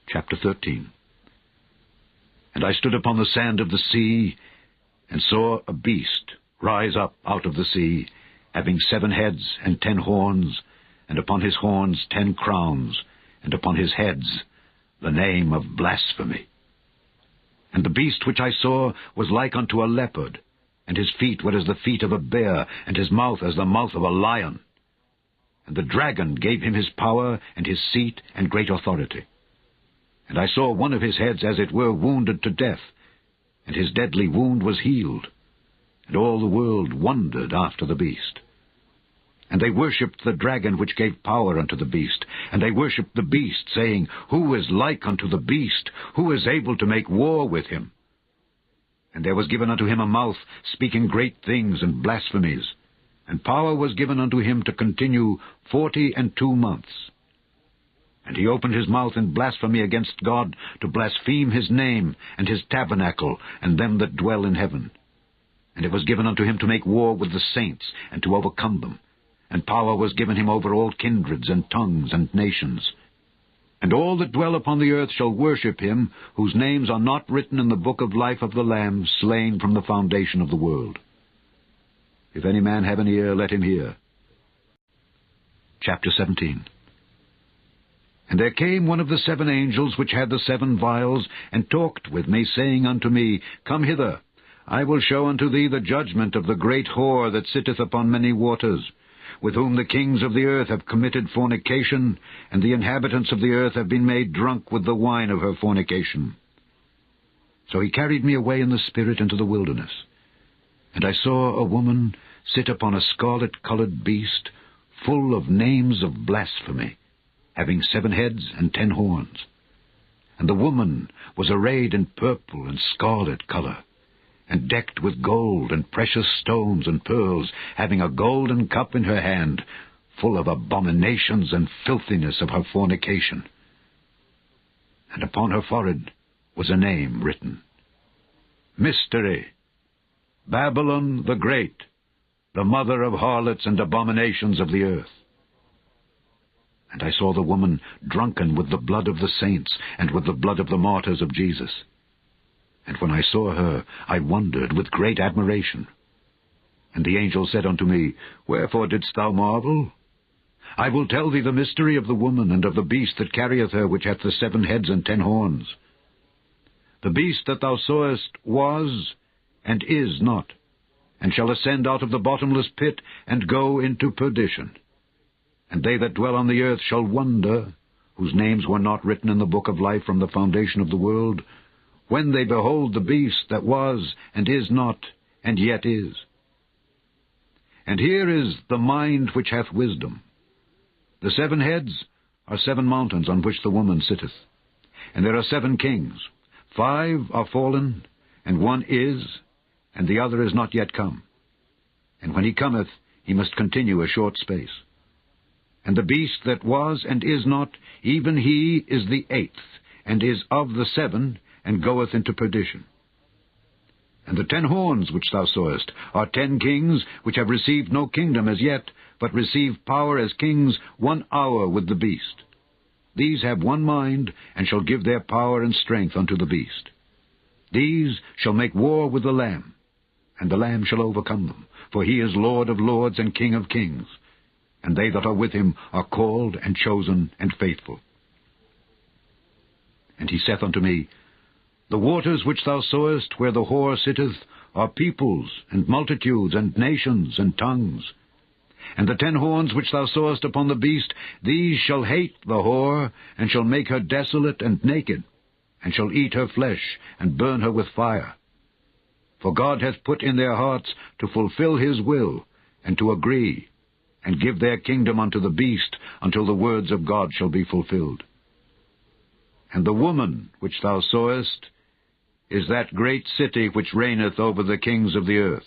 Chapter 13. And I stood upon the sand of the sea, and saw a beast rise up out of the sea, having 7 heads and 10 horns, and upon his horns 10 crowns, and upon his heads the name of blasphemy. And the beast which I saw was like unto a leopard, and his feet were as the feet of a bear, and his mouth as the mouth of a lion. And the dragon gave him his power, and his seat, and great authority. And I saw one of his heads as it were wounded to death, and his deadly wound was healed. And all the world wondered after the beast. And they worshipped the dragon which gave power unto the beast, and they worshipped the beast, saying, Who is like unto the beast? Who is able to make war with him? And there was given unto him a mouth, speaking great things and blasphemies, and power was given unto him to continue 42 months. And he opened his mouth in blasphemy against God, to blaspheme his name, and his tabernacle, and them that dwell in heaven. And it was given unto him to make war with the saints, and to overcome them. And power was given him over all kindreds, and tongues, and nations. And all that dwell upon the earth shall worship him, whose names are not written in the book of life of the Lamb, slain from the foundation of the world. If any man have an ear, let him hear. Chapter 17. And there came one of the 7 angels which had the 7 vials, and talked with me, saying unto me, Come hither, I will show unto thee the judgment of the great whore that sitteth upon many waters, with whom the kings of the earth have committed fornication, and the inhabitants of the earth have been made drunk with the wine of her fornication. So he carried me away in the spirit into the wilderness. And I saw a woman sit upon a scarlet-colored beast, full of names of blasphemy, having 7 heads and 10 horns. And the woman was arrayed in purple and scarlet color, and decked with gold and precious stones and pearls, having a golden cup in her hand, full of abominations and filthiness of her fornication. And upon her forehead was a name written, Mystery, Babylon the Great, the Mother of Harlots and abominations of the earth. And I saw the woman drunken with the blood of the saints, and with the blood of the martyrs of Jesus. And when I saw her, I wondered with great admiration. And the angel said unto me, Wherefore didst thou marvel? I will tell thee the mystery of the woman, and of the beast that carrieth her, which hath the 7 heads and 10 horns. The beast that thou sawest was, and is not, and shall ascend out of the bottomless pit, and go into perdition. And they that dwell on the earth shall wonder, whose names were not written in the book of life from the foundation of the world, when they behold the beast that was, and is not, and yet is. And here is the mind which hath wisdom. The 7 heads are 7 mountains on which the woman sitteth. And there are 7 kings. 5 are fallen, and 1 is, and the other is not yet come. And when he cometh, he must continue a short space. And the beast that was and is not, even he is the 8th, and is of the 7, and goeth into perdition. And the 10 horns which thou sawest are 10 kings, which have received no kingdom as yet, but receive power as kings 1 hour with the beast. These have 1 mind, and shall give their power and strength unto the beast. These shall make war with the Lamb, and the Lamb shall overcome them, for he is Lord of lords and King of kings. And they that are with him are called and chosen and faithful. And he saith unto me, The waters which thou sawest where the whore sitteth are peoples, and multitudes, and nations, and tongues. And the 10 horns which thou sawest upon the beast, these shall hate the whore, and shall make her desolate and naked, and shall eat her flesh, and burn her with fire. For God hath put in their hearts to fulfill his will, and to agree, and give their kingdom unto the beast, until the words of God shall be fulfilled. And the woman which thou sawest is that great city which reigneth over the kings of the earth.